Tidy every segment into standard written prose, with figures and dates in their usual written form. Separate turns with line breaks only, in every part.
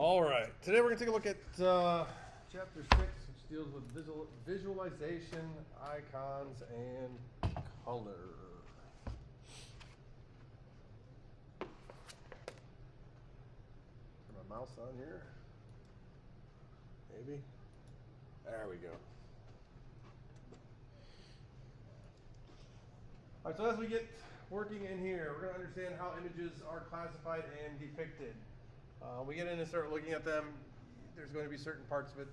All right, today we're going to take a look at chapter 6, which deals with visualization, icons, and color. Turn my mouse on here. Maybe. There we go. All right, so as we get working in here, we're going to understand how images are classified and depicted. We get in and start looking at them. There's going to be certain parts of it,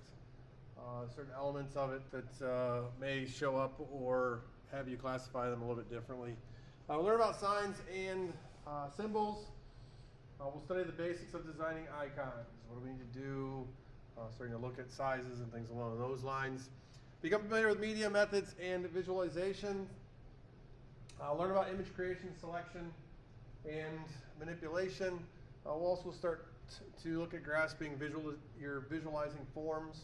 certain elements of it that may show up or have you classify them a little bit differently. We'll learn about signs and symbols. We'll study the basics of designing icons. What do we need to do? Starting to look at sizes and things along those lines. Become familiar with media methods and visualization. Learn about image creation, selection, and manipulation. We'll also start to look at grasping your visualizing forms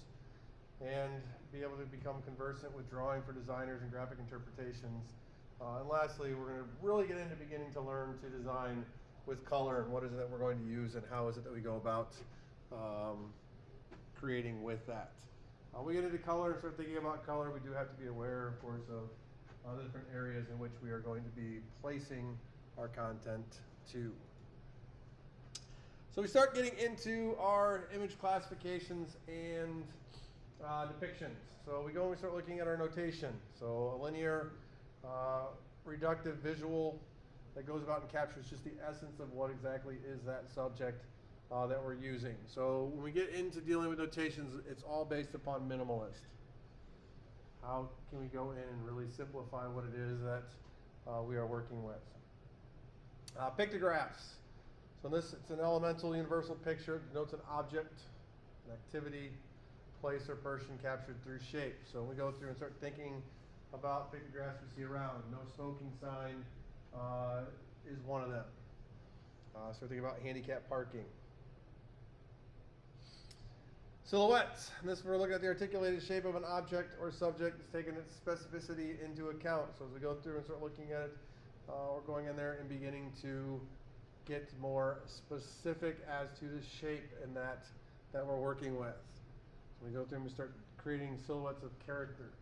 and be able to become conversant with drawing for designers and graphic interpretations. And lastly, we're going to really get into beginning to learn to design with color and what is it that we're going to use and how is it that we go about creating with that. We get into color and start thinking about color. We do have to be aware, of course, of the different areas in which we are going to be placing our content to. So we start getting into our image classifications and depictions. So we go and we start looking at our notation. So a linear, reductive visual that goes about and captures just the essence of what exactly is that subject that we're using. So when we get into dealing with notations, it's all based upon minimalist. How can we go in and really simplify what it is that we are working with? Pictographs. So this, it's an elemental universal picture. It denotes an object, an activity, place, or person captured through shape. So when we go through and start thinking about pictographs we see around, no smoking sign is one of them. Start thinking about handicap parking. Silhouettes. And this, we're looking at the articulated shape of an object or subject. It's taking its specificity into account. So as we go through and start looking at it, we're going in there and beginning to get more specific as to the shape and that we're working with. So we go through and we start creating silhouettes of characters.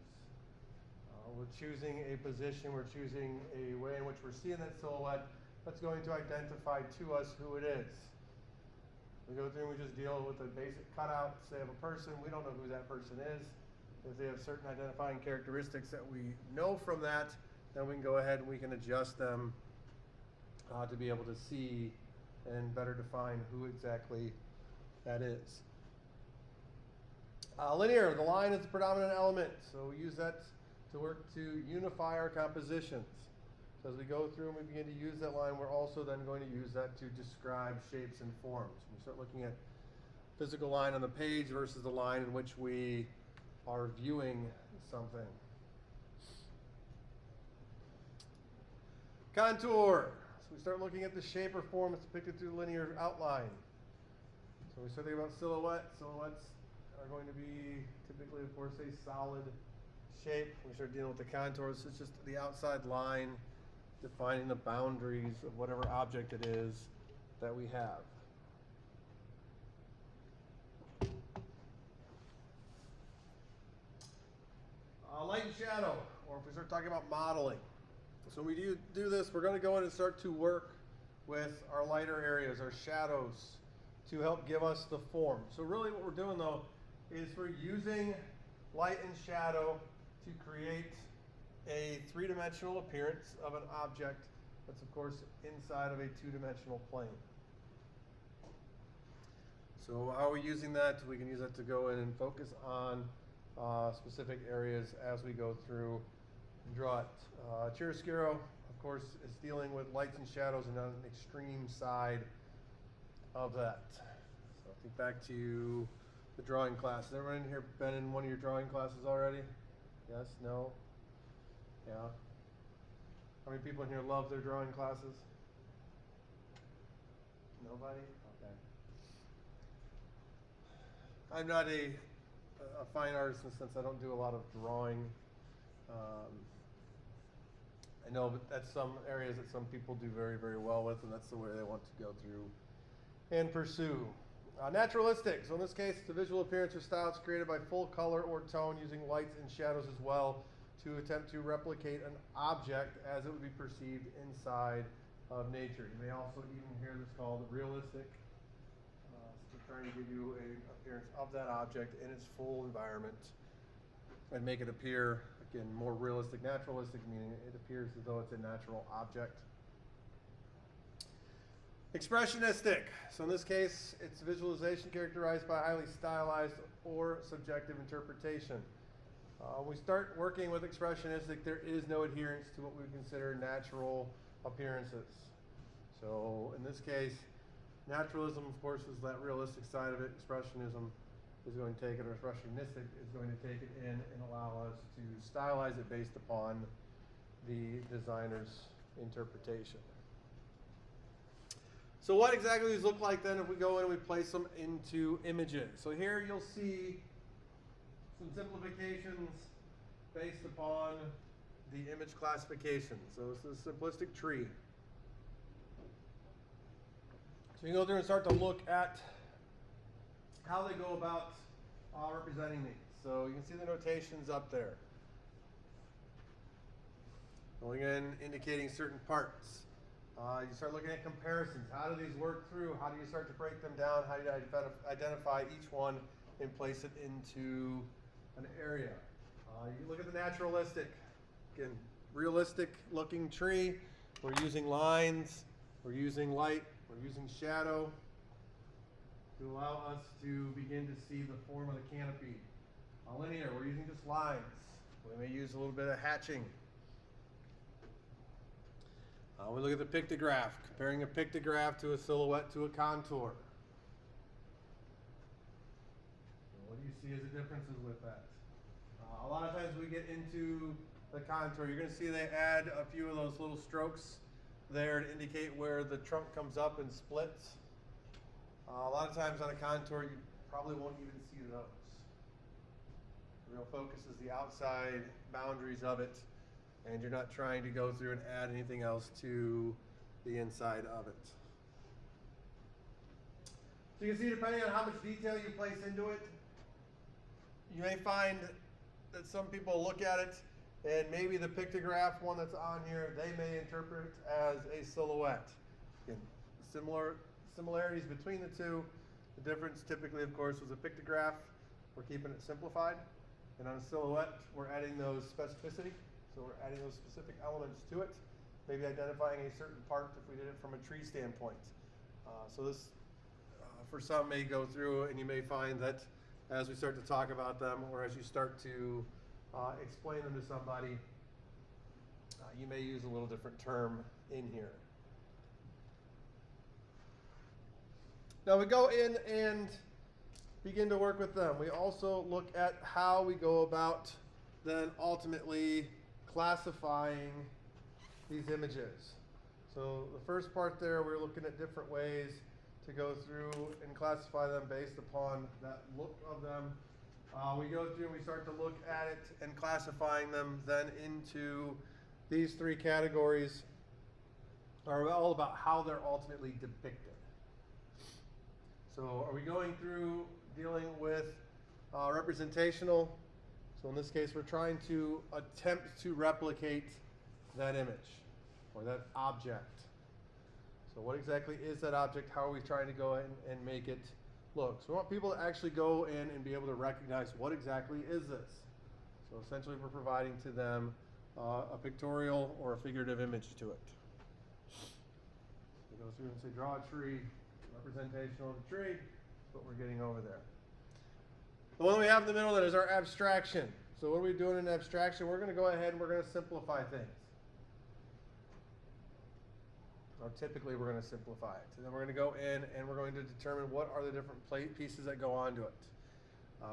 We're choosing a position, we're choosing a way in which we're seeing that silhouette that's going to identify to us who it is. We go through and we just deal with a basic cutout, say of a person. We don't know who that person is. If they have certain identifying characteristics that we know from that, then we can go ahead and we can adjust them to be able to see and better define who exactly that is. Linear, the line is the predominant element, so we use that to work to unify our compositions. So as we go through and we begin to use that line, we're also then going to use that to describe shapes and forms. We start looking at physical line on the page versus the line in which we are viewing something. Contour. So we start looking at the shape or form that's depicted through the linear outline. So we start thinking about silhouette. Silhouettes are going to be typically, of course, a solid shape. We start dealing with the contours. It's just the outside line defining the boundaries of whatever object it is that we have. Light and shadow, or if we start talking about modeling. So when we do this, we're going to go in and start to work with our lighter areas, our shadows, to help give us the form. So really what we're doing though is we're using light and shadow to create a three-dimensional appearance of an object that's of course inside of a two-dimensional plane. So how are we using that? We can use that to go in and focus on specific areas as we go through and draw it. Chiaroscuro, of course, is dealing with lights and shadows and on an extreme side of that. So think back to the drawing class. Has everyone in here been in one of your drawing classes already? Yes? No? Yeah? How many people in here love their drawing classes? Nobody? Okay. I'm not a fine artist in the sense I don't do a lot of drawing. I know but that's some areas that some people do very, very well with, and that's the way they want to go through and pursue. Naturalistic. So in this case, it's a visual appearance or style that's created by full color or tone using lights and shadows as well to attempt to replicate an object as it would be perceived inside of nature. You may also even hear this called realistic. So trying to give you an appearance of that object in its full environment and make it appear, again, more realistic. Naturalistic meaning it appears as though it's a natural object. Expressionistic. So in this case, it's visualization characterized by highly stylized or subjective interpretation. When we start working with expressionistic, there is no adherence to what we consider natural appearances. So in this case, naturalism, of course, is that realistic side of it. Expressionism is going to take it, or expressionistic is going to take it in and allow us to stylize it based upon the designer's interpretation. So what exactly does these look like then if we go in and we place them into images? So here you'll see some simplifications based upon the image classification. So this is a simplistic tree. So you can go through and start to look at how they go about representing these. So you can see the notations up there. Going in, indicating certain parts. You start looking at comparisons. How do these work through? How do you start to break them down? How do you identify each one and place it into an area? You look at the naturalistic. Again, realistic looking tree. We're using lines. We're using light. We're using shadow to allow us to begin to see the form of the canopy. Linear, we're using just lines. We may use a little bit of hatching. We look at the pictograph, comparing a pictograph to a silhouette to a contour. What do you see as the differences with that? A lot of times we get into the contour. You're going to see they add a few of those little strokes there to indicate where the trunk comes up and splits. A lot of times on a contour, you probably won't even see those. The real focus is the outside boundaries of it, and you're not trying to go through and add anything else to the inside of it. So you can see, depending on how much detail you place into it, you may find that some people look at it and maybe the pictograph one that's on here, they may interpret as a silhouette. Again, similarities between the two. The difference typically, of course, was a pictograph. We're keeping it simplified. And on a silhouette, we're adding those specificity. So we're adding those specific elements to it. Maybe identifying a certain part if we did it from a tree standpoint. So this, for some, may go through and you may find that as we start to talk about them or as you start to explain them to somebody, you may use a little different term in here. Now we go in and begin to work with them. We also look at how we go about then ultimately classifying these images. So the first part there, we're looking at different ways to go through and classify them based upon that look of them. We go through and we start to look at it and classifying them then into these three categories are all about how they're ultimately depicted. So are we going through dealing with representational? So in this case, we're trying to attempt to replicate that image or that object. So what exactly is that object? How are we trying to go in and make it look? So we want people to actually go in and be able to recognize what exactly is this. So essentially we're providing to them a pictorial or a figurative image to it. We go through and say draw a tree, representational of the tree. That's what we're getting over there. The one we have in the middle then is our abstraction. So what are we doing in abstraction? We're going to go ahead and we're going to simplify things. Or typically we're going to simplify it. And then we're going to go in and we're going to determine what are the different pieces that go onto it.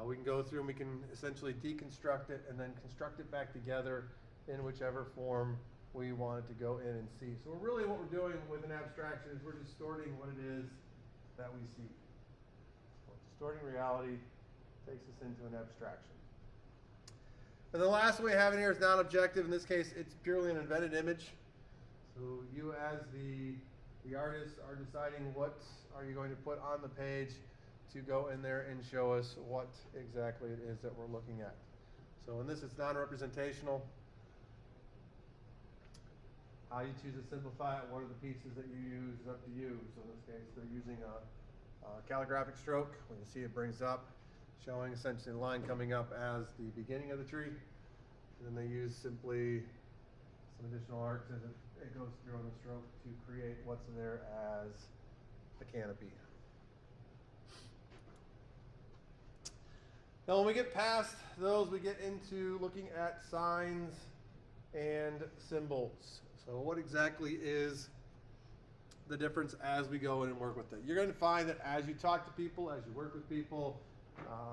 We can go through and we can essentially deconstruct it and then construct it back together in whichever form we want it to go in and see. So really what we're doing with an abstraction is we're distorting what it is that we see. So distorting reality takes us into an abstraction. And the last one we have in here is non-objective. In this case, it's purely an invented image. So you as the artist are deciding what are you going to put on the page. to go in there and show us what exactly it is that we're looking at. So in this, it's non-representational. How you choose to simplify it, what are the pieces that you use is up to you. So in this case, they're using a calligraphic stroke. When you see it brings up, showing essentially the line coming up as the beginning of the tree. And then they use simply some additional arcs as it goes through on the stroke to create what's there as the canopy. Now when we get past those, we get into looking at signs and symbols. So what exactly is the difference as we go in and work with it? You're going to find that as you talk to people, as you work with people,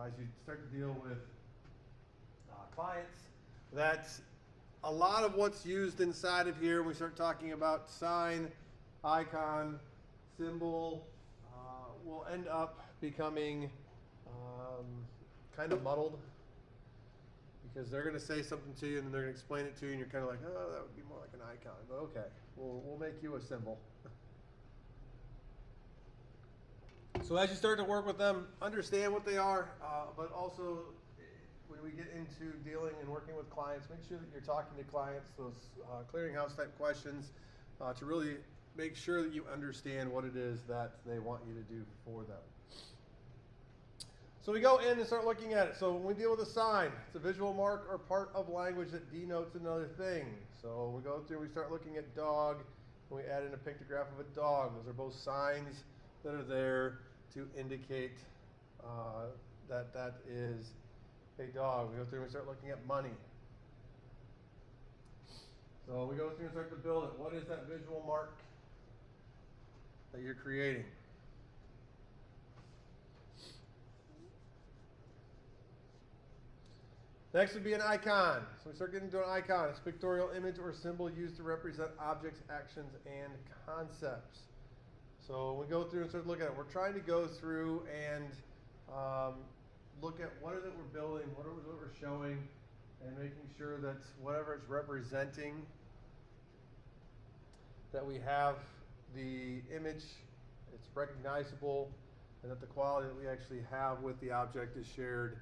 as you start to deal with clients, that a lot of what's used inside of here, when we start talking about sign, icon, symbol, will end up becoming kind of muddled, because they're going to say something to you and then they're going to explain it to you and you're kind of like, oh, that would be more like an icon. But okay, we'll make you a symbol. So as you start to work with them, understand what they are, but also when we get into dealing and working with clients, make sure that you're talking to clients, those clearinghouse type questions, to really make sure that you understand what it is that they want you to do for them. So we go in and start looking at it. So when we deal with a sign, it's a visual mark or part of language that denotes another thing. So we go through, we start looking at dog, and we add in a pictograph of a dog. Those are both signs that are there to indicate that that is a dog. We go through and we start looking at money. So we go through and start to build it. What is that visual mark that you're creating? Next would be an icon. So we start getting into an icon. It's a pictorial image or symbol used to represent objects, actions, and concepts. So when we go through and start looking at it, we're trying to go through and look at what is it we're building, what is it we're showing, and making sure that whatever it's representing, that we have the image, it's recognizable, and that the quality that we actually have with the object is shared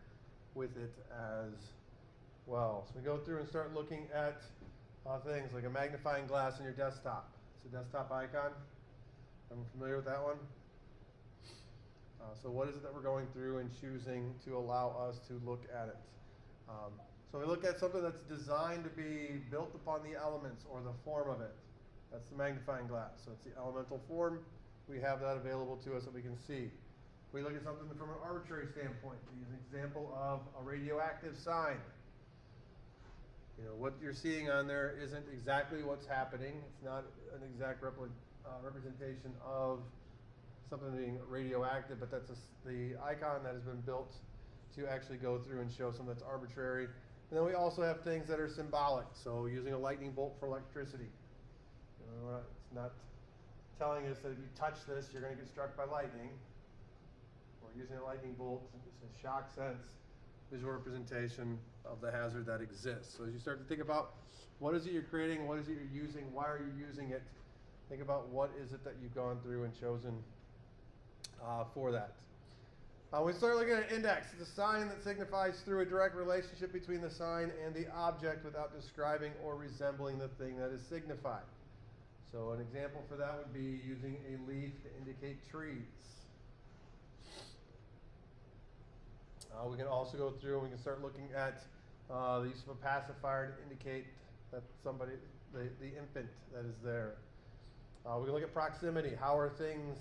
with it as well. So we go through and start looking at things like a magnifying glass on your desktop. It's a desktop icon. I'm familiar with that one. So what is it that we're going through and choosing to allow us to look at it? So we look at something that's designed to be built upon the elements or the form of it. That's the magnifying glass. So it's the elemental form. We have that available to us that we can see. We look at something from an arbitrary standpoint. We use an example of a radioactive sign. You know, what you're seeing on there isn't exactly what's happening. It's not an exact representation of something being radioactive, but that's the icon that has been built to actually go through and show something that's arbitrary. And then we also have things that are symbolic. So using a lightning bolt for electricity. You know, it's not telling us that if you touch this, you're going to get struck by lightning. We're using a lightning bolt. It's a shock sense, visual representation of the hazard that exists. So as you start to think about what is it you're creating, what is it you're using, why are you using it, think about what is it that you've gone through and chosen for that. We start looking at an index. It's a sign that signifies through a direct relationship between the sign and the object without describing or resembling the thing that is signified. So an example for that would be using a leaf to indicate trees. We can also go through and we can start looking at the use of a pacifier to indicate that somebody, the infant that is there. We can look at proximity. How are things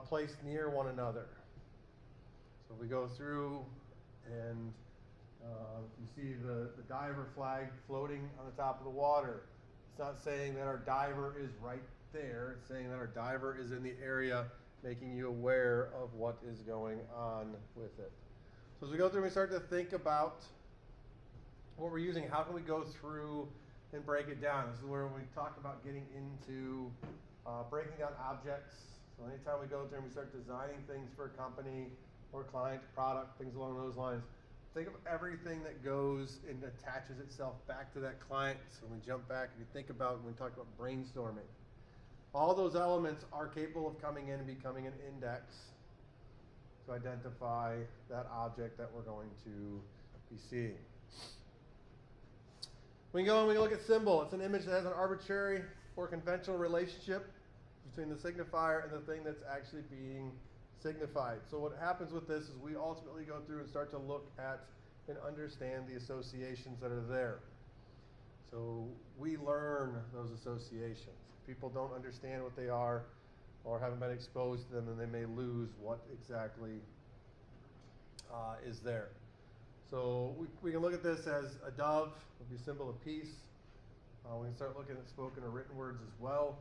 placed near one another? So we go through and you see the diver flag floating on the top of the water. It's not saying that our diver is right there. It's saying that our diver is in the area, making you aware of what is going on with it. So as we go through, we start to think about what we're using. How can we go through and break it down? This is where we talk about getting into breaking down objects. So anytime we go through and we start designing things for a company or client, product, things along those lines, think of everything that goes and attaches itself back to that client. So when we jump back, if you think about when we talk about brainstorming, all those elements are capable of coming in and becoming an index to identify that object that we're going to be seeing. We can go and we can look at symbol. It's an image that has an arbitrary or conventional relationship between the signifier and the thing that's actually being signified. So what happens with this is we ultimately go through and start to look at and understand the associations that are there. So we learn those associations. If people don't understand what they are or haven't been exposed to them, then they may lose what exactly is there. So we can look at this as a dove, would be a symbol of peace. We can start looking at spoken or written words as well.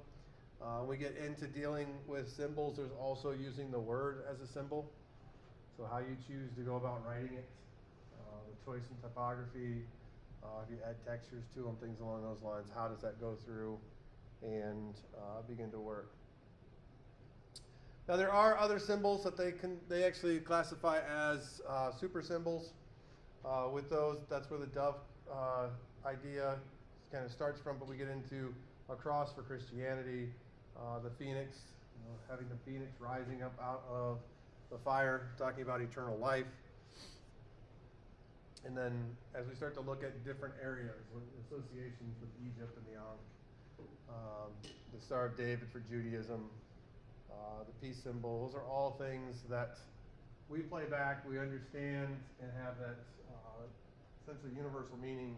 We get into dealing with symbols. There's also using the word as a symbol. So how you choose to go about writing it, the choice in typography, if you add textures to them, things along those lines, how does that go through and begin to work? Now there are other symbols that they actually classify as super symbols. With those, that's where the dove idea kind of starts from, but we get into a cross for Christianity, the phoenix, having the phoenix rising up out of the fire, talking about eternal life. And then as we start to look at different areas, with associations with Egypt and the Ankh, the Star of David for Judaism, the peace symbol, those are all things that we play back, we understand, and have that essentially universal meaning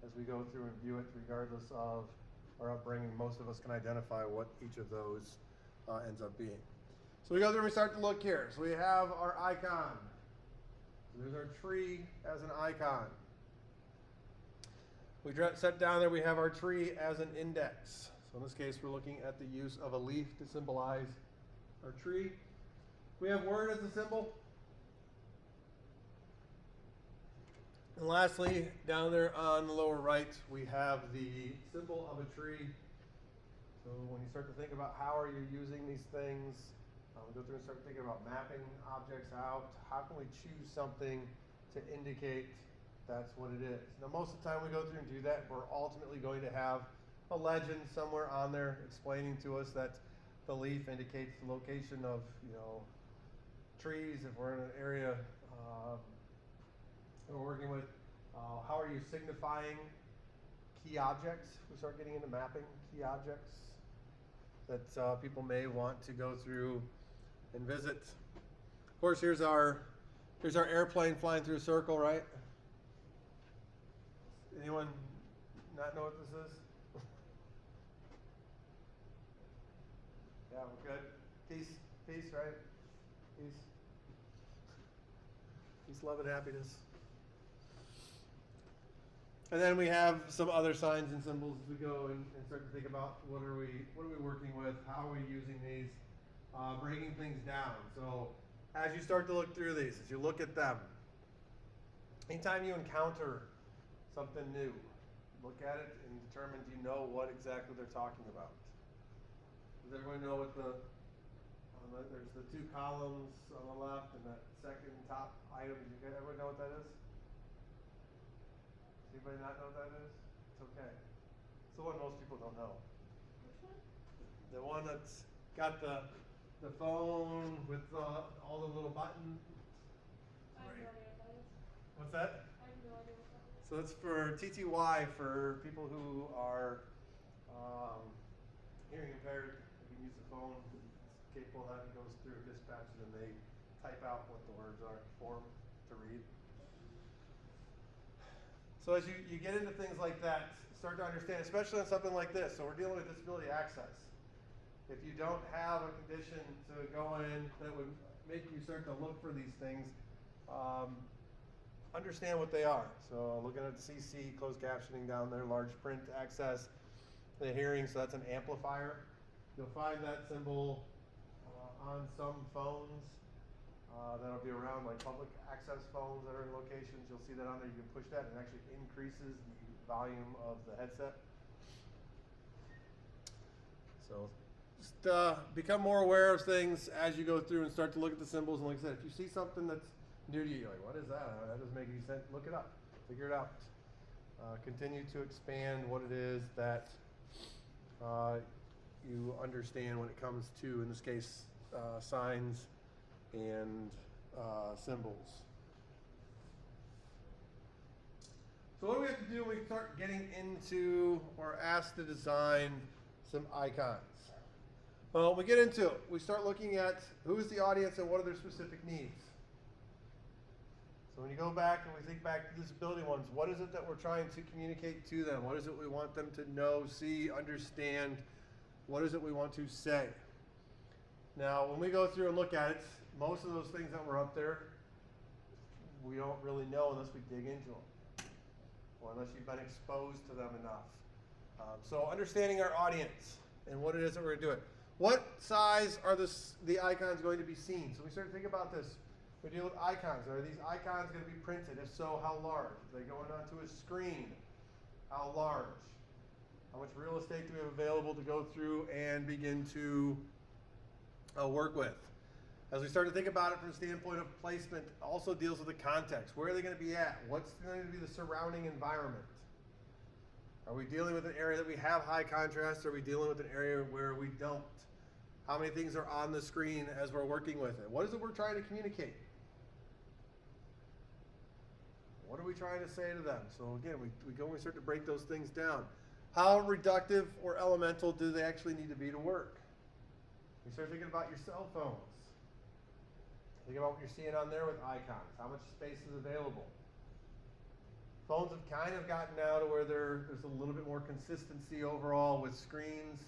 as we go through and view it, regardless of our upbringing. Most of us can identify what each of those ends up being. So we go through and we start to look here. So we have our icon. So there's our tree as an icon. We set down there, we have our tree as an index. So in this case, we're looking at the use of a leaf to symbolize our tree. We have word as a symbol. And lastly, down there on the lower right, we have the symbol of a tree. So when you start to think about how are you using these things, we go through and start thinking about mapping objects out. How can we choose something to indicate that's what it is? Now, most of the time we go through and do that, we're ultimately going to have a legend somewhere on there explaining to us that the leaf indicates the location of, trees. If we're in an area that we're working with, how are you signifying key objects? We start getting into mapping key objects that people may want to go through and visit. Of course, here's our airplane flying through a circle, right? Anyone not know what this is? Yeah, we're good. Peace, right? Peace, love, and happiness. And then we have some other signs and symbols as we go and start to think about what are we working with, how are we using these, breaking things down. So as you start to look through these, as you look at them, anytime you encounter something new, look at it and determine, do you know what exactly they're talking about? Does everyone know what there's the two columns on the left and that second top item? Does everyone know what that is? Does anybody not know what that is? It's okay. It's the one most people don't know.
Which one?
The one that's got the phone with all the little buttons.
I have no idea what that is.
What's that?
I have no idea what that is.
So it's for TTY, for people who are hearing impaired. They can use the phone. It's capable of that. It goes through dispatches and they type out what the words are for them to read. So as you get into things like that, start to understand, especially on something like this. So we're dealing with disability access. If you don't have a condition to go in that would make you start to look for these things, understand what they are. So looking at the CC, closed captioning down there, large print access, the hearing, so that's an amplifier. You'll find that symbol on some phones that'll be around, like public access phones that are in locations. You'll see that on there. You can push that and it actually increases the volume of the headset. So just become more aware of things as you go through and start to look at the symbols. And like I said, if you see something that's new to you, like, what is that? That doesn't make any sense. Look it up. Figure it out. Continue to expand what it is that you understand when it comes to, in this case, signs and symbols. So what do we have to do when we start getting into or asked to design some icons? Well, when we get into it, we start looking at who is the audience and what are their specific needs. So when you go back and we think back to disability ones, what is it that we're trying to communicate to them? What is it we want them to know, see, understand? What is it we want to say? Now, when we go through and look at it, most of those things that were up there, we don't really know unless we dig into them, or unless you've been exposed to them enough. So understanding our audience and what it is that we're doing. What size are the icons going to be seen? So we start to think about this. We deal with icons. Are these icons going to be printed? If so, how large? Are they going onto a screen? How large? How much real estate do we have available to go through and begin to work with? As we start to think about it from the standpoint of placement, also deals with the context. Where are they going to be at? What's going to be the surrounding environment? Are we dealing with an area that we have high contrast? Or are we dealing with an area where we don't? How many things are on the screen as we're working with it? What is it we're trying to communicate? What are we trying to say to them? So again, we go and we start to break those things down. How reductive or elemental do they actually need to be to work? You start thinking about your cell phones. Think about what you're seeing on there with icons. How much space is available? Phones have kind of gotten now to where there's a little bit more consistency overall with screens,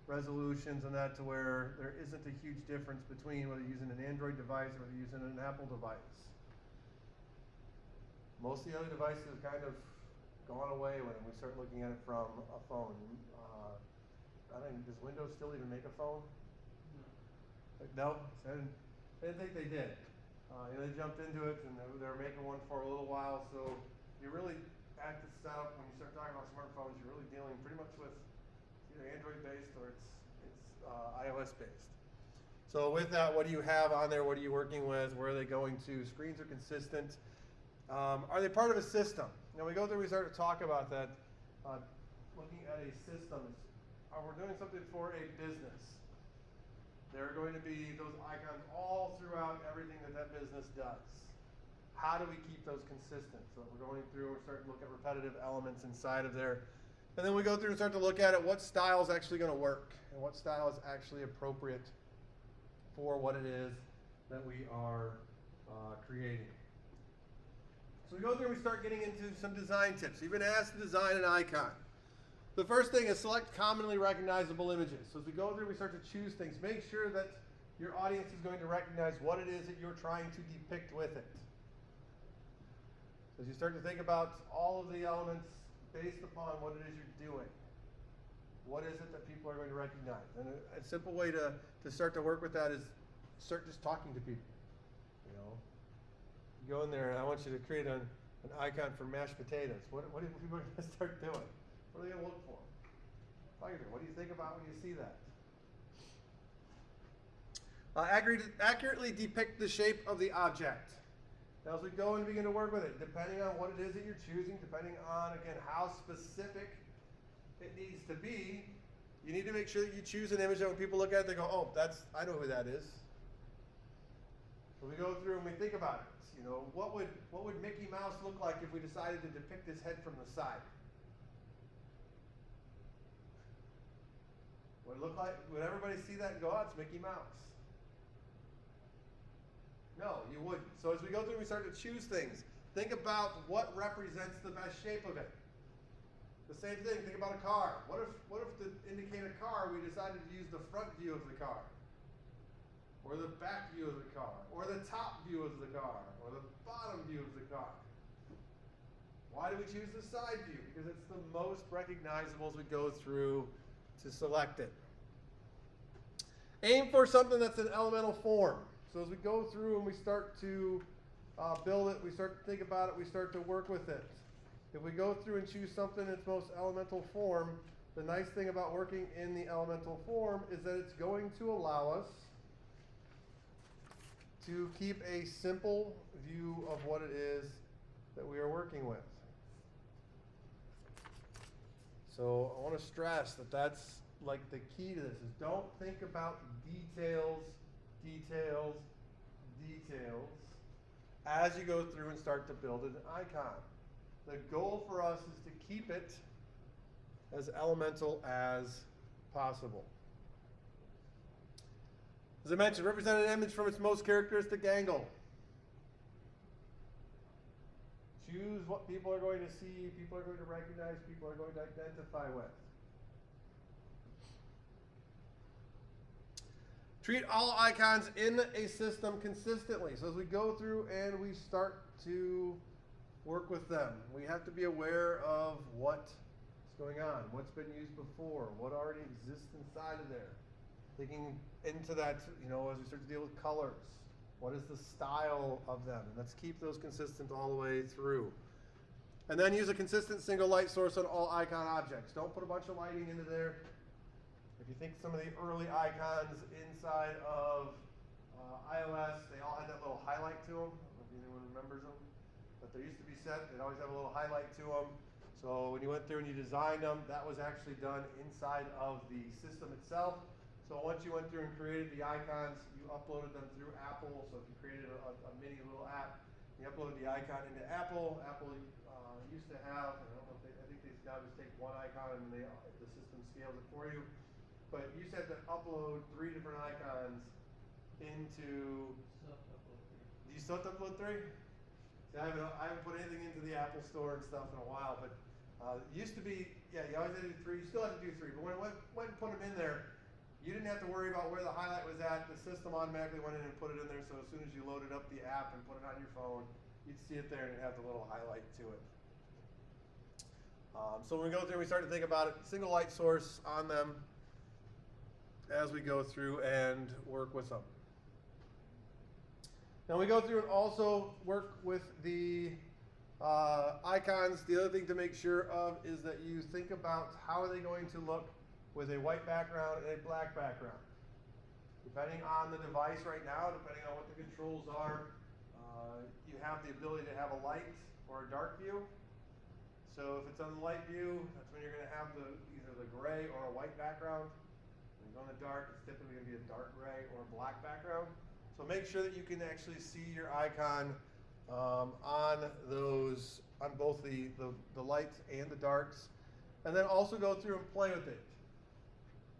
resolutions, and that, to where there isn't a huge difference between whether you're using an Android device or whether you're using an Apple device. Most of the other devices have kind of gone away when we start looking at it from a phone. I don't know, does Windows still even make a phone? No, I didn't think they did. They jumped into it and they were making one for a little while. So you're really at the setup when you start talking about smartphones. You're really dealing pretty much with either Android based or it's iOS based. So with that, what do you have on there? What are you working with? Where are they going to? Screens are consistent. Are they part of a system? Now we go through, we start to talk about that. Looking at a system, we're doing something for a business. There are going to be those icons all throughout everything that business does. How do we keep those consistent? So we're going through, we're starting to look at repetitive elements inside of there. And then we go through and start to look at it, what style is actually going to work and what style is actually appropriate for what it is that we are creating. So we go through and we start getting into some design tips. You've been asked to design an icon. The first thing is select commonly recognizable images. So as we go through, we start to choose things. Make sure that your audience is going to recognize what it is that you're trying to depict with it. So as you start to think about all of the elements based upon what it is you're doing, what is it that people are going to recognize? And a simple way to start to work with that is start just talking to people. You go in there and I want you to create an icon for mashed potatoes. What are people going to start doing? What are they going to look for? What do you think about when you see that? Accurately depict the shape of the object. Now as we go and begin to work with it, depending on what it is that you're choosing, depending on, again, how specific it needs to be, you need to make sure that you choose an image that when people look at it, they go, oh, I know who that is. So we go through and we think about it. What would Mickey Mouse look like if we decided to depict his head from the side? Would it look like, would everybody see that and go, oh, it's Mickey Mouse? No, you wouldn't. So as we go through, we start to choose things. Think about what represents the best shape of it. The same thing, think about a car. What if to indicate a car, we decided to use the front view of the car? Or the back view of the car? Or the top view of the car? Or the bottom view of the car? Why do we choose the side view? Because it's the most recognizable as we go through to select it. Aim for something that's an elemental form. So as we go through and we start to build it, we start to think about it, we start to work with it. If we go through and choose something in its most elemental form, the nice thing about working in the elemental form is that it's going to allow us to keep a simple view of what it is that we are working with. So I want to stress that that's like the key to this is don't think about details, details as you go through and start to build an icon. The goal for us is to keep it as elemental as possible. As I mentioned, represent an image from its most characteristic angle. Choose what people are going to see, people are going to recognize, people are going to identify with. Treat all icons in a system consistently. So as we go through and we start to work with them, we have to be aware of what's going on, what's been used before, what already exists inside of there. Digging into that, as we start to deal with colors, what is the style of them? And let's keep those consistent all the way through. And then use a consistent single light source on all icon objects. Don't put a bunch of lighting into there. If you think some of the early icons inside of iOS, they all had that little highlight to them. I don't know if anyone remembers them. But they used to be set, they'd always have a little highlight to them. So when you went through and you designed them, that was actually done inside of the system itself. So once you went through and created the icons, you uploaded them through Apple. So if you created a mini little app, you uploaded the icon into Apple. Apple used to have, I think they now just take one icon and the system scales it for you. But you used to have to upload 3 different icons into. Do you still have to upload 3? See, I haven't put anything into the Apple Store and stuff in a while, but it used to be, you always had to do 3. You still have to do 3, but when it went and put them in there, you didn't have to worry about where the highlight was at. The system automatically went in and put it in there, so as soon as you loaded up the app and put it on your phone, you'd see it there and it'd have the little highlight to it. So when we go through and we start to think about it, single light source on them as we go through and work with them. Now we go through and also work with the icons. The other thing to make sure of is that you think about how are they going to look with a white background and a black background. Depending on the device right now, depending on what the controls are, you have the ability to have a light or a dark view. So if it's on the light view, that's when you're going to have either the gray or a white background. When you go in the dark, it's typically going to be a dark gray or a black background. So make sure that you can actually see your icon on both the lights and the darks. And then also go through and play with it.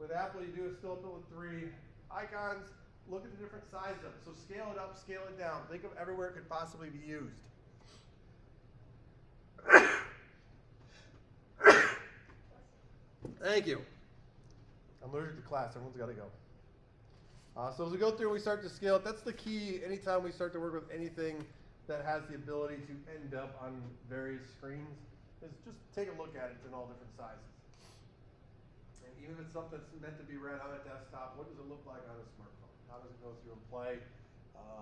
With Apple, you do still do with 3 icons. Look at the different sizes of it. So scale it up, scale it down. Think of everywhere it could possibly be used. Thank you. I'm allergic to class. Everyone's got to go. So as we go through, we start to scale it. That's the key anytime we start to work with anything that has the ability to end up on various screens, is just take a look at it in all different sizes. And even if it's something that's meant to be read on a desktop, what does it look like on a smartphone? How does it go through and play?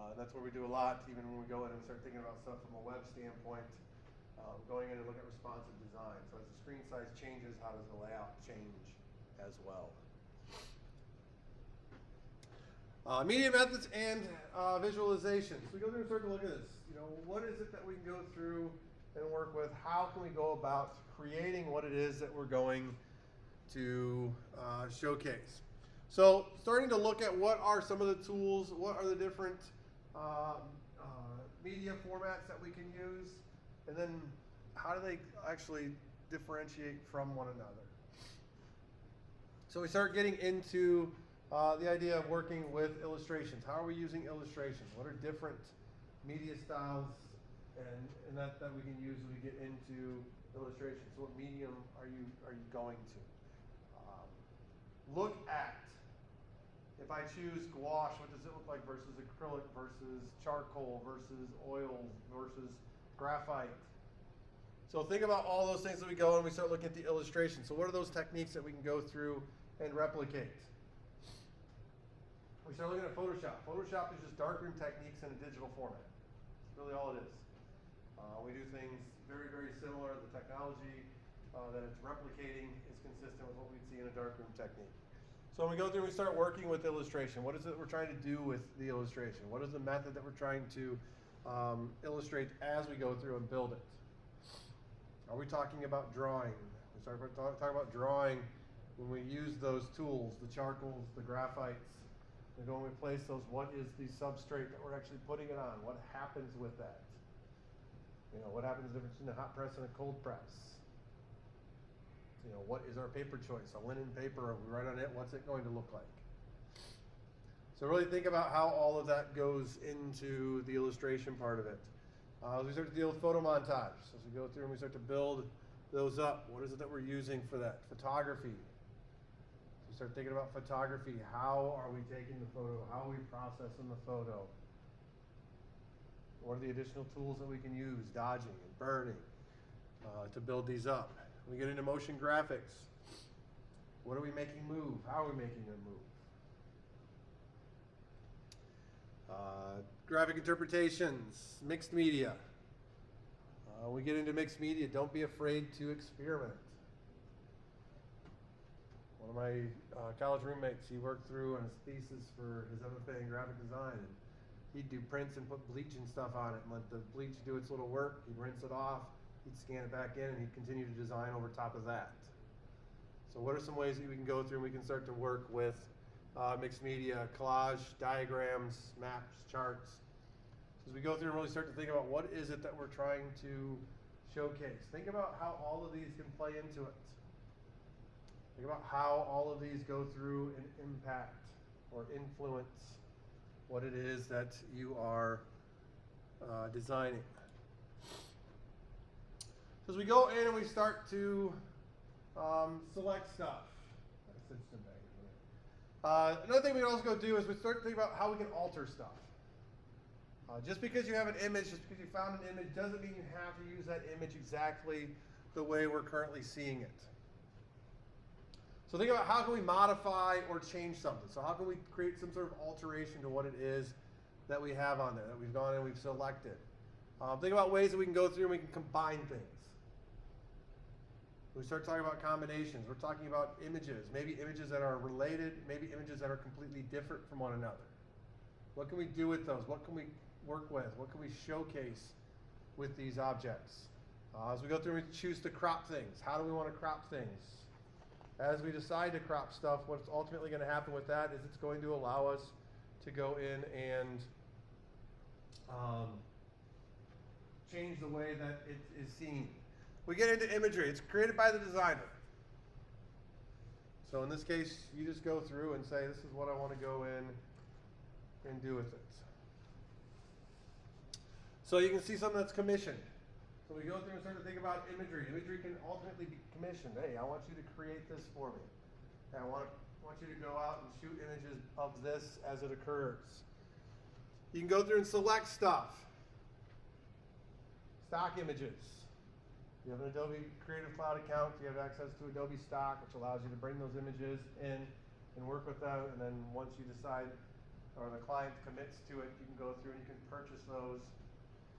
And that's where we do a lot, even when we go in and start thinking about stuff from a web standpoint, going in and look at responsive design. So as the screen size changes, how does the layout change as well? Media methods and visualization. So we go through and start to look at this. What is it that we can go through and work with? How can we go about creating what it is that we're going to showcase? So starting to look at what are some of the tools, what are the different media formats that we can use, and then how do they actually differentiate from one another? So we start getting into the idea of working with illustrations. How are we using illustrations? What are different media styles and that we can use as we get into illustrations? So what medium are you going to? Look at, if I choose gouache, what does it look like versus acrylic versus charcoal versus oil versus graphite? So think about all those things that we go and we start looking at the illustration. So what are those techniques that we can go through and replicate? We start looking at Photoshop. Photoshop is just darkroom techniques in a digital format. That's really all it is. We do things very, very similar. The technology that it's replicating is consistent with what we'd see in a darkroom technique. So when we go through and we start working with illustration, what is it we're trying to do with the illustration? What is the method that we're trying to illustrate as we go through and build it? Are we talking about drawing? We start talking about drawing when we use those tools, the charcoals, the graphites, We go and we place those. What is the substrate that we're actually putting it on? What happens with that? You know, what happens between a hot press and a cold press? You know, what is our paper choice? A linen paper, if we write on it, what's it going to look like? So really think about how all of that goes into the illustration part of it. As we start to deal with photo montage, as we go through and we start to build those up, what is it that we're using for that? Photography. So we start thinking about photography. How are we taking the photo? How are we processing the photo? What are the additional tools that we can use, dodging and burning, to build these up? We get into motion graphics. What are we making move? How are we making them move? Graphic interpretations, mixed media. We get into mixed media. Don't be afraid to experiment. One of my college roommates, he worked through on his thesis for his MFA in graphic design. And he'd do prints and put bleach and stuff on it and let the bleach do its little work. He'd rinse it off, he'd scan it back in, and he'd continue to design over top of that. So what are some ways that we can go through and we can start to work with mixed media, collage, diagrams, maps, charts. So as we go through and really start to think about what is it that we're trying to showcase. Think about how all of these can play into it. Think about how all of these go through and impact or influence what it is that you are designing. So as we go in and we start to select stuff. Another thing we can also go do is we start to think about how we can alter stuff. Just because you have an image, just because you found an image, doesn't mean you have to use that image exactly the way we're currently seeing it. So think about how can we modify or change something. So how can we create some sort of alteration to what it is that we have on there, that we've gone and we've selected. Think about ways that we can go through and we can combine things. We start talking about combinations. We're talking about images, maybe images that are related, maybe images that are completely different from one another. What can we do with those? What can we work with? What can we showcase with these objects? As we go through and we choose to crop things. How do we want to crop things? As we decide to crop stuff, what's ultimately going to happen with that is it's going to allow us to go in and change the way that it is seen. We get into imagery. It's created by the designer. So in this case, you just go through and say, this is what I want to go in and do with it. So you can see something that's commissioned. So we go through and start to think about imagery. Imagery can ultimately be commissioned. Hey, I want you to create this for me. And I want you to go out and shoot images of this as it occurs. You can go through and select stuff. Stock images. You have an Adobe Creative Cloud account, you have access to Adobe Stock, which allows you to bring those images in and work with them. And then once you decide, or the client commits to it, you can go through and you can purchase those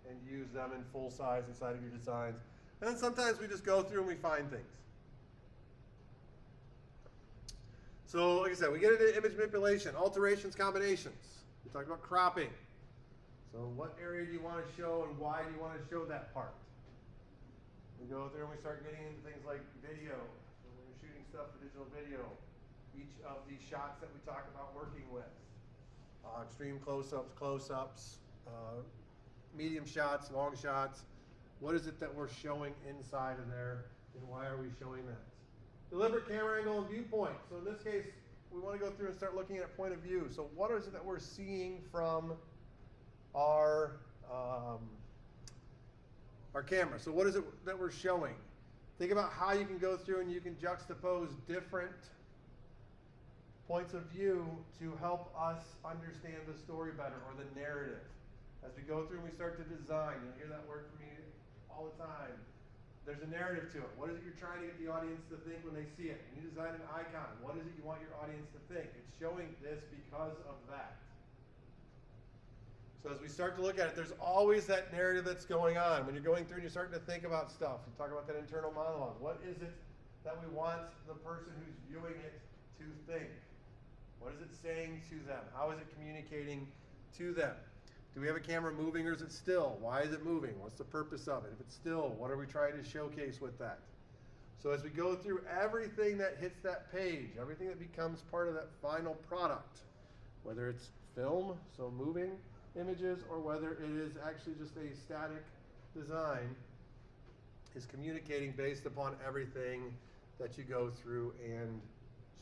and use them in full size inside of your designs. And then sometimes we just go through and we find things. So like I said, we get into image manipulation, alterations, combinations. We talked about cropping. So what area do you want to show and why do you want to show that part? We go through and we start getting into things like video. So when you're shooting stuff for digital video, each of these shots that we talk about working with. Extreme close-ups, medium shots, long shots. What is it that we're showing inside of there and why are we showing that? Deliberate camera angle and viewpoint. So in this case, we want to go through and start looking at point of view. So what is it that we're seeing from our camera? So what is it that we're showing? Think about how you can go through and you can juxtapose different points of view to help us understand the story better or the narrative. As we go through and we start to design, you'll hear that word from me all the time. There's a narrative to it. What is it you're trying to get the audience to think when they see it? When you design an icon, what is it you want your audience to think? It's showing this because of that. So as we start to look at it, there's always that narrative that's going on. When you're going through and you're starting to think about stuff, you talk about that internal monologue. What is it that we want the person who's viewing it to think? What is it saying to them? How is it communicating to them? Do we have a camera moving or is it still? Why is it moving? What's the purpose of it? If it's still, what are we trying to showcase with that? So as we go through everything that hits that page, everything that becomes part of that final product, whether it's film, so moving images, or whether it is actually just a static design, is communicating based upon everything that you go through and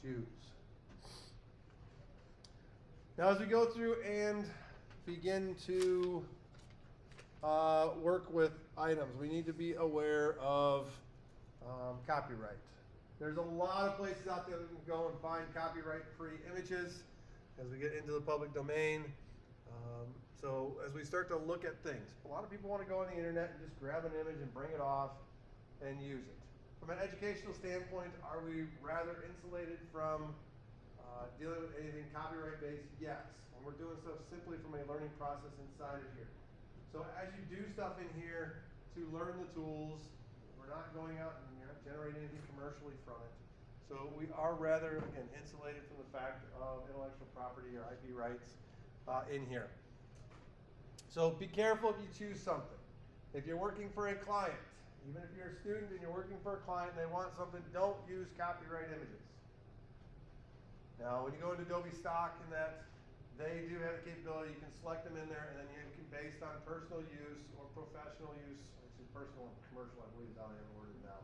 choose. Now, as we go through and begin to work with items, we need to be aware of copyright. There's a lot of places out there that we can go and find copyright-free images as we get into the public domain. So as we start to look at things, a lot of people want to go on the internet and just grab an image and bring it off and use it. From an educational standpoint, are we rather insulated from dealing with anything copyright-based? Yes. When we're doing stuff simply from a learning process inside of here. So as you do stuff in here to learn the tools, we're not going out and you're not generating anything commercially from it. So we are rather, again, insulated from the fact of intellectual property or IP rights in here. So be careful if you choose something. If you're working for a client, even if you're a student and you're working for a client and they want something, don't use copyright images. Now, when you go into Adobe Stock and that, they do have the capability, you can select them in there, and then you can, based on personal use or professional use, actually personal and commercial, I believe is how they have it worded now.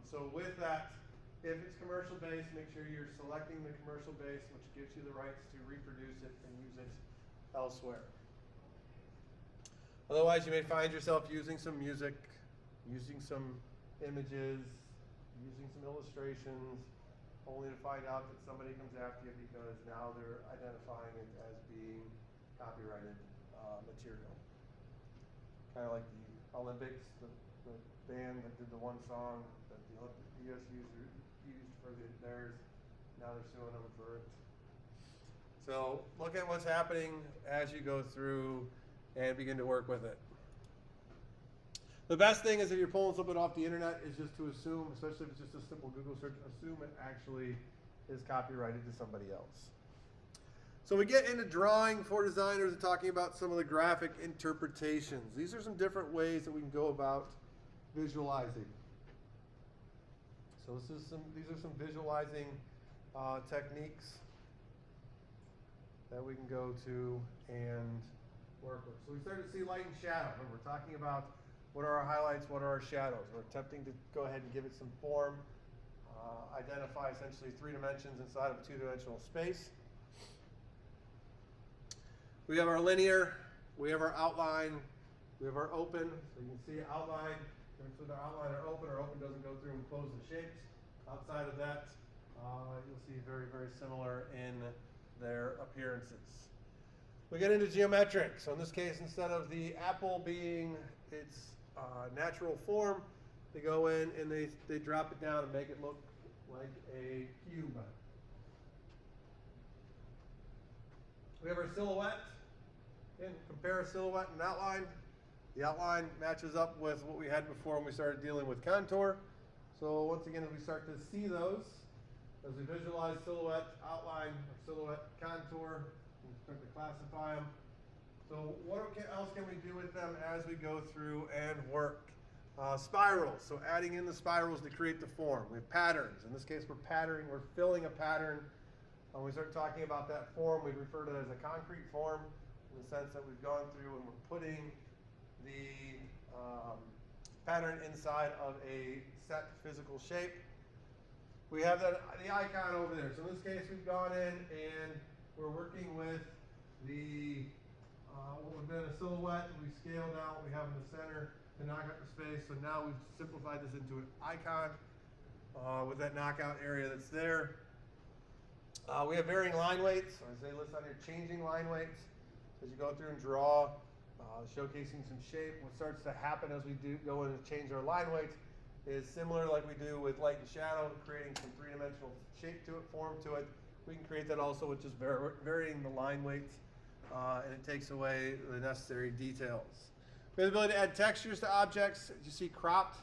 So with that, if it's commercial based, make sure you're selecting the commercial base, which gives you the rights to reproduce it and use it elsewhere. Otherwise, you may find yourself using some music, using some images, using some illustrations, only to find out that somebody comes after you because now they're identifying it as being copyrighted material. Kind of like the Olympics, the band that did the one song that the US used for theirs. Now they're suing them for it. So look at what's happening as you go through and begin to work with it. The best thing is if you're pulling something off the internet is just to assume, especially if it's just a simple Google search, assume it actually is copyrighted to somebody else. So we get into drawing for designers and talking about some of the graphic interpretations. These are some different ways that we can go about visualizing. So these are some visualizing techniques that we can go to and work with. So we start to see light and shadow. Remember, we're talking about what are our highlights, what are our shadows. We're attempting to go ahead and give it some form, identify essentially 3 dimensions inside of a 2-dimensional space. We have our linear, we have our outline, we have our open. So you can see outline, difference with our outline or open doesn't go through and close the shapes. Outside of that, you'll see very, very similar in their appearances. We get into geometric. So in this case, instead of the apple being its natural form, they go in and they drop it down and make it look like a cube. We have our silhouette. Again, compare a silhouette and outline. The outline matches up with what we had before when we started dealing with contour. So once again, as we start to see those, as we visualize silhouette, outline, silhouette, contour, we start to classify them. So what else can we do with them as we go through and work? Spirals, so adding in the spirals to create the form. We have patterns. In this case, we're patterning, we're filling a pattern. When we start talking about that form, we refer to it as a concrete form in the sense that we've gone through and we're putting the pattern inside of a set physical shape. We have the icon over there. So in this case, we've gone in and we're working with the what would have been a silhouette. We scaled out what we have in the center to knock out the space. So now we've simplified this into an icon with that knockout area that's there. We have varying line weights. So as they list on here, changing line weights. As you go through and draw, showcasing some shape. What starts to happen as we do go in and change our line weights is similar like we do with light and shadow, creating some 3-dimensional shape to it, form to it. We can create that also with just varying the line weights, and it takes away the necessary details. We have the ability to add textures to objects. As you see, cropped.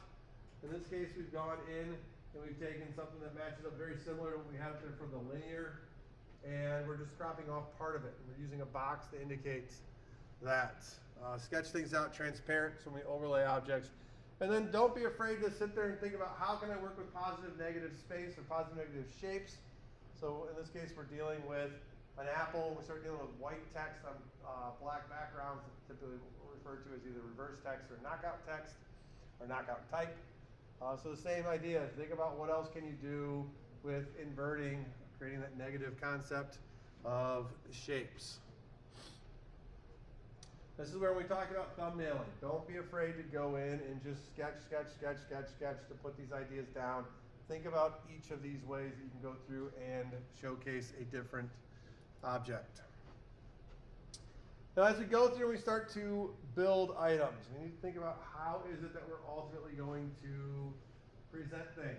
In this case, we've gone in and we've taken something that matches up very similar to what we had up there for the linear, and we're just cropping off part of it. And we're using a box to indicate that. Sketch things out transparent so when we overlay objects. And then don't be afraid to sit there and think about how can I work with positive, negative space or positive, negative shapes. So in this case, we're dealing with an apple, we start dealing with white text on black backgrounds, typically referred to as either reverse text or knockout text or knockout type. So the same idea, think about what else can you do with inverting, creating that negative concept of shapes. This is where we talk about thumbnailing. Don't be afraid to go in and just sketch to put these ideas down. Think about each of these ways that you can go through and showcase a different object. Now as we go through, we start to build items. We need to think about how is it that we're ultimately going to present things.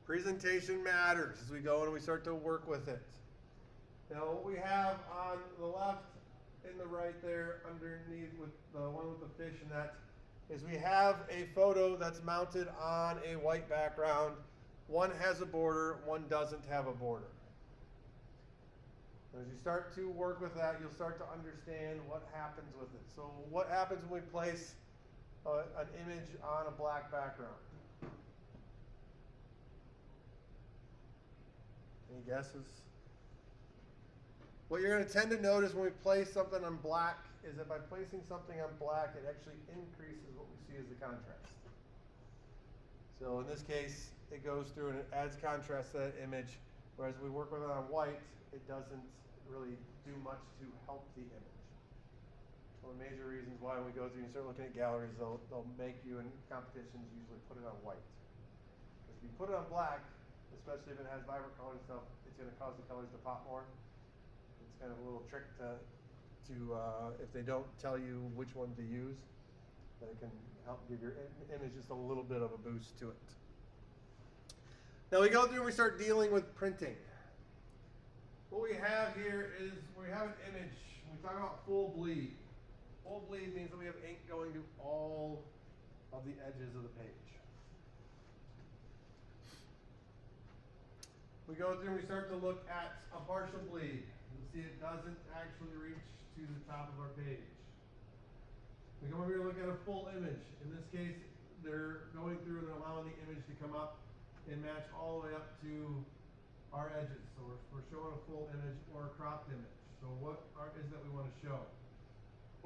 Presentation matters as we go and we start to work with it. Now what we have on the left and the right there underneath with the one with the fish and that is we have a photo that's mounted on a white background. One has a border, one doesn't have a border. As you start to work with that, you'll start to understand what happens with it. So what happens when we place an image on a black background? Any guesses? What you're going to tend to notice when we place something on black is that by placing something on black, it actually increases what we see as the contrast. So in this case, it goes through and it adds contrast to that image, whereas we work with it on white, it doesn't really do much to help the image. One of the major reasons why when we go through and start looking at galleries, they'll make you in competitions usually put it on white. Because if you put it on black, especially if it has vibrant colors and stuff, it's going to cause the colors to pop more. It's kind of a little trick to if they don't tell you which one to use, that it can help give your image just a little bit of a boost to it. Now we go through and we start dealing with printing. What we have here is we have an image. We talk about full bleed. Full bleed means that we have ink going to all of the edges of the page. We go through and we start to look at a partial bleed. You'll see it doesn't actually reach to the top of our page. We come over here and look at a full image. In this case, they're going through and allowing the image to come up and match all the way up to our edges. So we're showing a full image or a cropped image. So what is that we want to show?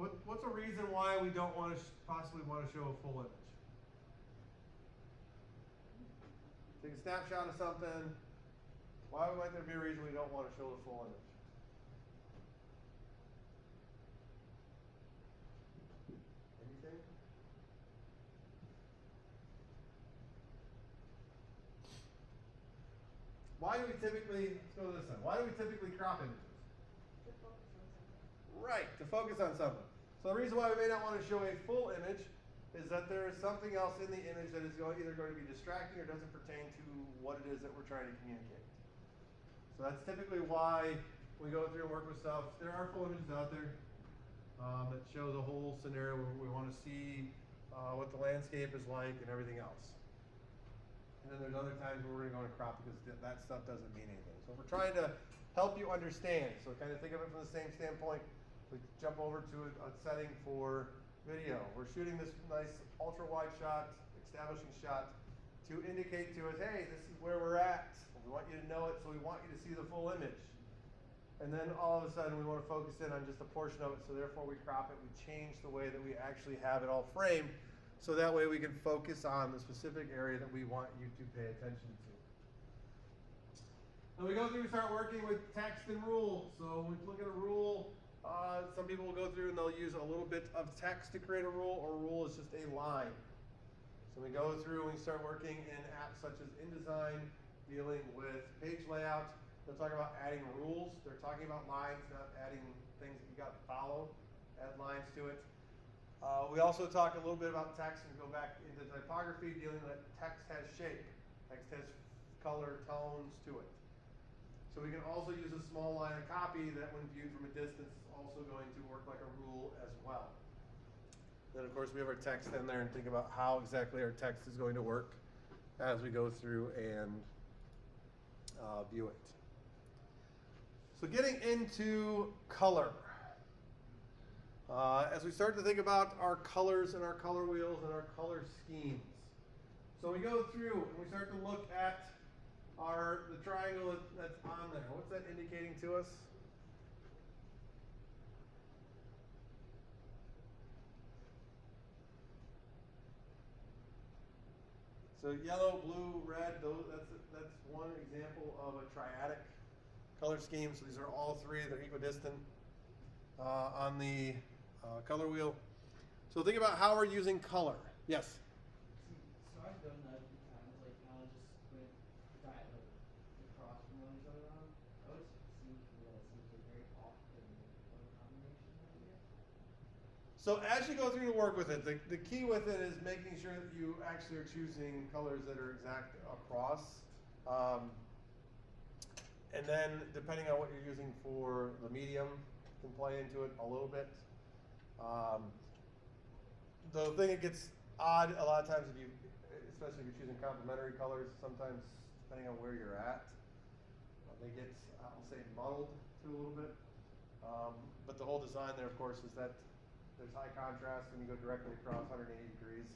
What's a reason why we don't want to possibly want to show a full image? Take a snapshot of something. Why might there be a reason we don't want to show the full image? Anything? Why do we typically, let's go to this one. Why do we typically crop images?
To focus on something.
Right, to focus on something. So the reason why we may not want to show a full image is that there is something else in the image that is either going to be distracting or doesn't pertain to what it is that we're trying to communicate. So that's typically why we go through and work with stuff. There are full images out there that show the whole scenario where we want to see what the landscape is like and everything else. And then there's other times where we're going to go and crop because that stuff doesn't mean anything. So if we're trying to help you understand, so kind of think of it from the same standpoint, we jump over to a setting for video. We're shooting this nice ultra wide shot, establishing shot to indicate to us, hey, this is where we're at. We want you to know it, so we want you to see the full image. And then all of a sudden we want to focus in on just a portion of it, so therefore we crop it, we change the way that we actually have it all framed, so that way we can focus on the specific area that we want you to pay attention to. Then we go through and start working with text and rules. So when we look at a rule, some people will go through and they'll use a little bit of text to create a rule, or a rule is just a line. So we go through and we start working in apps such as InDesign, dealing with page layout. They'll talk about adding rules. They're talking about lines, not adding things that you got to follow. Add lines to it. We also talk a little bit about text and go back into typography, dealing with text has shape. Text has color, tones to it. So we can also use a small line of copy that when viewed from a distance is also going to work like a rule as well. Then of course we have our text in there and think about how exactly our text is going to work as we go through and view it. So getting into color. As we start to think about our colors and our color wheels and our color schemes. So we go through and we start to look at our the triangle that's on there, what's that indicating to us? So yellow, blue, red, that's one example of a triadic color scheme. So these are all three, they're equidistant on the color wheel. So think about how we're using color. Yes?
So I've done that a few times, like kind of just with like across from each other on. I always seem that it seems like very often one combination that you get.
So as you go through to work with it, the key with it is making sure that you actually are choosing colors that are exact across. And then depending on what you're using for the medium, can play into it a little bit. The thing that gets odd a lot of times, especially if you're choosing complementary colors, sometimes depending on where you're at, they get, I'll say, muddled to a little bit. But the whole design there, of course, is that there's high contrast when you go directly across 180 degrees.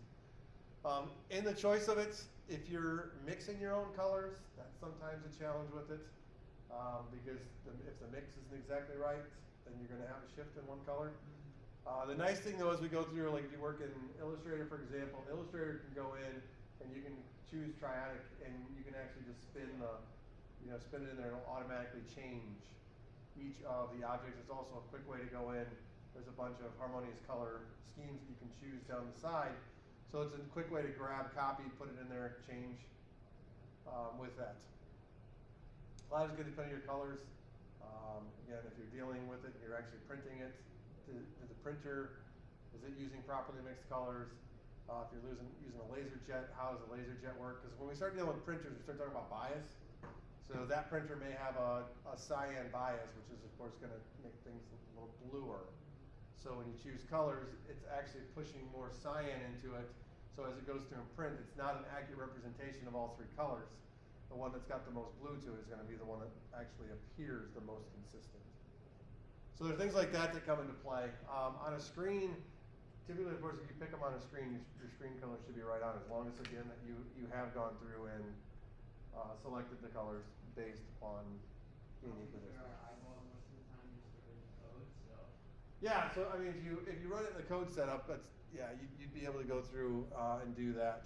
In the choice of it, if you're mixing your own colors, that's sometimes a challenge with it. Because if the mix isn't exactly right, then you're going to have a shift in one color. The nice thing though, as we go through, like if you work in Illustrator, for example, Illustrator can go in and you can choose triadic, and you can actually just spin it in there, and it'll automatically change each of the objects. It's also a quick way to go in. There's a bunch of harmonious color schemes that you can choose down the side. So it's a quick way to grab, copy, put it in there, change with that. A lot is good depending on your colors. Again, if you're dealing with it, you're actually printing it. To the printer, is it using properly mixed colors? If you're using a laser jet, how does a laser jet work? Because when we start dealing with printers, we start talking about bias. So that printer may have a cyan bias, which is of course going to make things a little bluer. So when you choose colors, it's actually pushing more cyan into it. So as it goes through and print, it's not an accurate representation of all three colors. The one that's got the most blue to it is going to be the one that actually appears the most consistent. So there are things like that that come into play. On a screen, typically, of course, if you pick them on a screen, your screen color should be right on, as long as, again, that you have gone through and selected the colors based upon being equidistant.
Our eyeballs most of the time just to read the code, so.
Yeah, so I mean, if you run it in the code setup, you'd be able to go through and do that.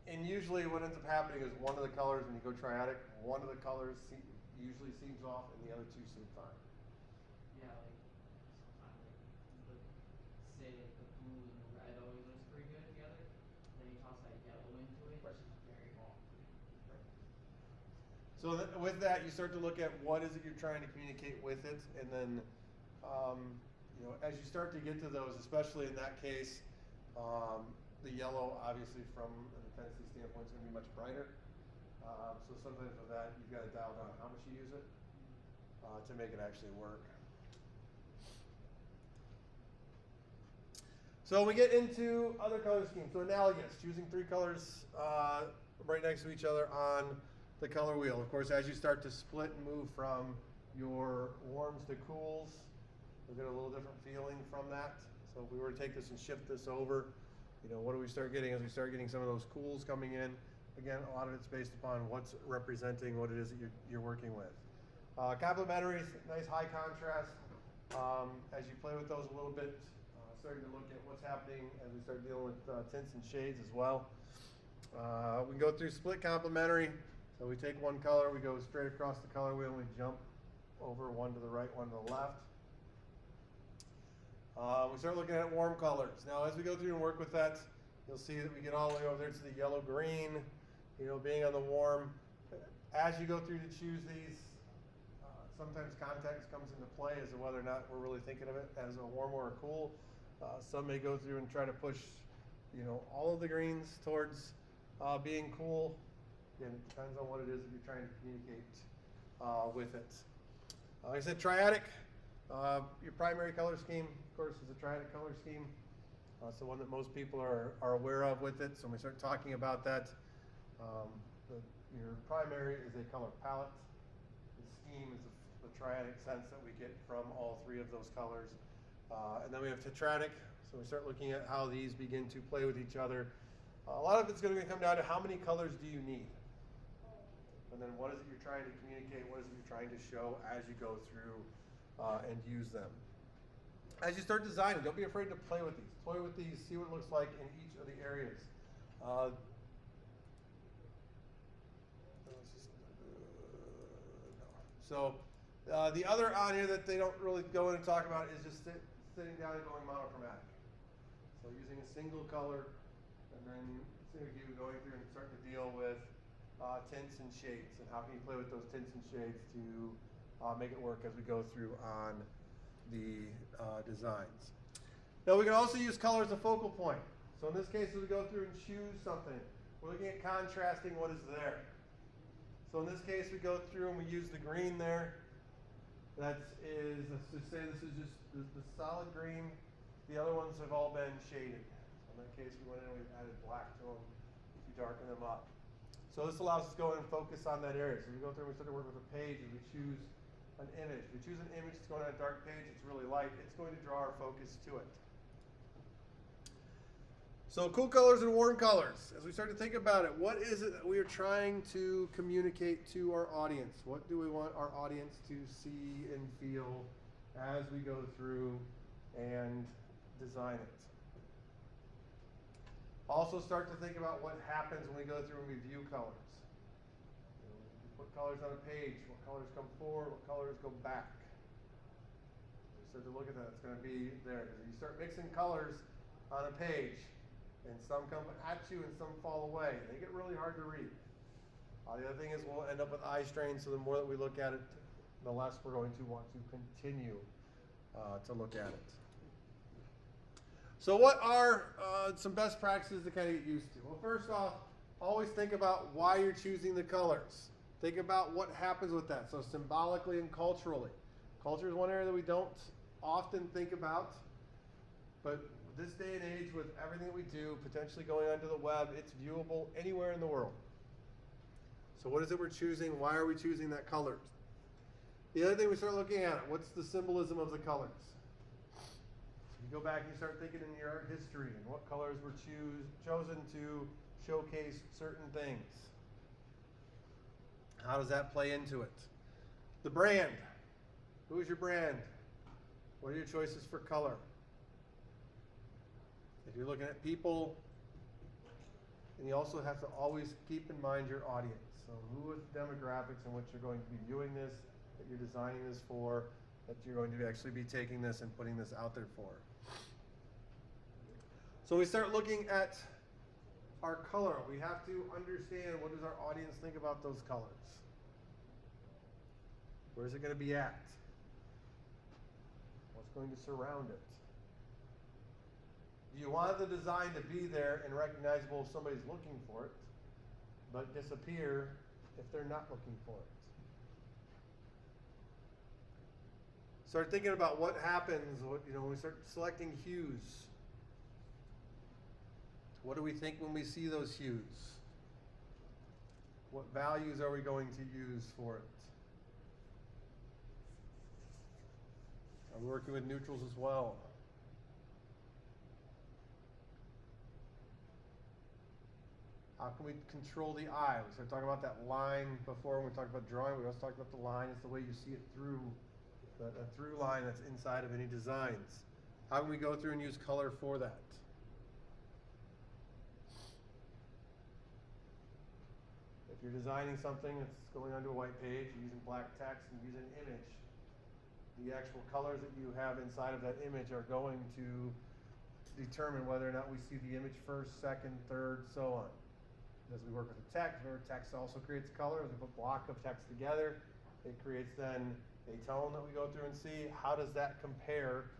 And usually what ends up happening is one of the colors, when you go triadic, one of the colors usually seems off and the other two seem fine.
Yeah, like sometimes say like the blue and the red always looks pretty good together. Then you toss that yellow into it,
Right.
it's just very off.
So with that, you start to look at what is it you're trying to communicate with it, and then as you start to get to those, especially in that case, the yellow, obviously from an intensity standpoint, is going to be much brighter. So sometimes with that, you've got to dial down how much you use it to make it actually work. So we get into other color schemes. So analogous, choosing three colors right next to each other on the color wheel. Of course, as you start to split and move from your warms to cools, you'll get a little different feeling from that. So if we were to take this and shift this over, what do we start getting as we start getting some of those cools coming in? Again, a lot of it's based upon what's representing what it is that you're working with. Complementary, nice high contrast. As you play with those a little bit, starting to look at what's happening as we start dealing with tints and shades as well. We can go through split complementary. So we take one color, we go straight across the color wheel, and we jump over one to the right, one to the left. We start looking at warm colors. Now, as we go through and work with that, you'll see that we get all the way over there to the yellow-green, being on the warm. As you go through to choose these, sometimes context comes into play as to whether or not we're really thinking of it as a warm or a cool. Some may go through and try to push, all of the greens towards being cool. Again, it depends on what it is that you're trying to communicate with it. Like I said, triadic. Your primary color scheme, of course, is a triadic color scheme. It's the one that most people are aware of with it. So when we start talking about that, your primary is a color palette. The scheme is the triadic sense that we get from all three of those colors. And then we have tetradic. So we start looking at how these begin to play with each other. A lot of it's going to come down to how many colors do you need? And then what is it you're trying to communicate? What is it you're trying to show as you go through and use them? As you start designing, don't be afraid to play with these. Play with these, see what it looks like in each of the areas. The other on here that they don't really go in and talk about is just sitting down and going monochromatic. So using a single color, and then you going through and starting to deal with tints and shades, and how can you play with those tints and shades to make it work as we go through on the designs. Now we can also use color as a focal point. So in this case, as we go through and choose something, we're looking at contrasting what is there. So in this case, we go through and we use the green there. Let's just say this is just the solid green. The other ones have all been shaded. So in that case, we went in and we added black to them to darken them up. So this allows us to go in and focus on that area. So we go through and we start to work with a page and we choose an image. If we choose an image that's going on a dark page, it's really light, it's going to draw our focus to it. So cool colors and warm colors. As we start to think about it, what is it that we are trying to communicate to our audience? What do we want our audience to see and feel as we go through and design it? Also start to think about what happens when we go through and we view colors. We put colors on a page, what colors come forward, what colors go back. We start to look at that, it's going to be there. You start mixing colors on a page, and some come at you and some fall away. They get really hard to read. The other thing is we'll end up with eye strain, so the more that we look at it, the less we're going to want to continue to look at it. So what are some best practices to kind of get used to? Well, first off, always think about why you're choosing the colors. Think about what happens with that, so symbolically and culturally. Culture is one area that we don't often think about, but this day and age, with everything that we do, potentially going onto the web, it's viewable anywhere in the world. So what is it we're choosing? Why are we choosing that colors? The other thing we start looking at, what's the symbolism of the colors? So you go back and you start thinking in your art history and what colors were chosen to showcase certain things. How does that play into it? The brand. Who is your brand? What are your choices for color? If you're looking at people, and you also have to always keep in mind your audience. So who is the demographics in which you're going to be viewing this, that you're designing this for, that you're going to actually be taking this and putting this out there for. So we start looking at our color. We have to understand, what does our audience think about those colors? Where is it going to be at? What's going to surround it? Do you want the design to be there and recognizable if somebody's looking for it, but disappear if they're not looking for it? Start thinking about what happens when we start selecting hues. What do we think when we see those hues? What values are we going to use for it? Are we working with neutrals as well? How can we control the eye? We started talking about that line before when we talked about drawing. We also talked about the line. It's the way you see it through, a through line that's inside of any designs. How can we go through and use color for that? If you're designing something that's going onto a white page, you're using black text and using an image, the actual colors that you have inside of that image are going to determine whether or not we see the image first, second, third, so on. As we work with the text, remember text also creates color. As we put block of text together, it creates then a tone that we go through and see. How does that compare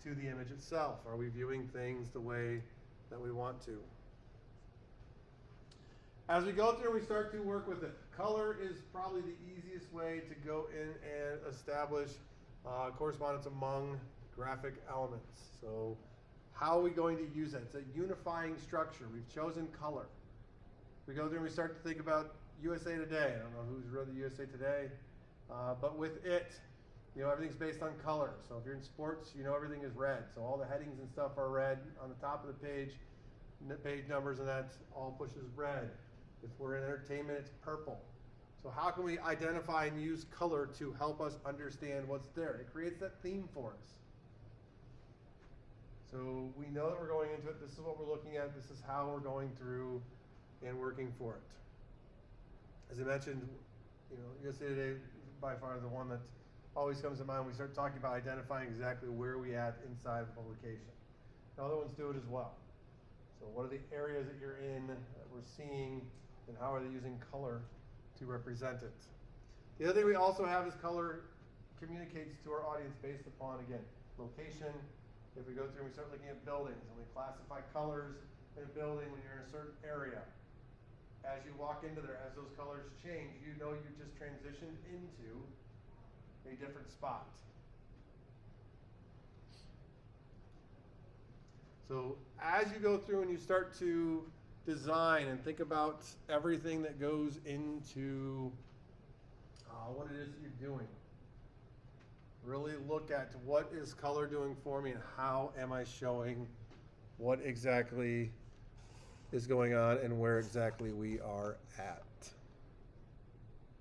to the image itself? Are we viewing things the way that we want to? As we go through, we start to work with it. Color is probably the easiest way to go in and establish correspondence among graphic elements. So how are we going to use it? It's a unifying structure. We've chosen color. We go through and we start to think about USA Today. I don't know who's read the USA Today, but with it, everything's based on color. So if you're in sports, everything is red. So all the headings and stuff are red on the top of the page. page numbers and that all pushes red. If we're in entertainment, it's purple. So how can we identify and use color to help us understand what's there? It creates that theme for us. So we know that we're going into it. This is what we're looking at. This is how we're going through and working for it. As I mentioned, USA Today is by far the one that always comes to mind when we start talking about identifying exactly where we at inside the publication. Now, other ones do it as well. So what are the areas that you're in that we're seeing, and how are they using color to represent it? The other thing we also have is color communicates to our audience based upon, again, location. If we go through and we start looking at buildings and we classify colors in a building when you're in a certain area, as you walk into there, as those colors change, you know you've just transitioned into a different spot. So as you go through and you start to design and think about everything that goes into what it is that you're doing, really look at what is color doing for me and how am I showing what exactly is going on and where exactly we are at.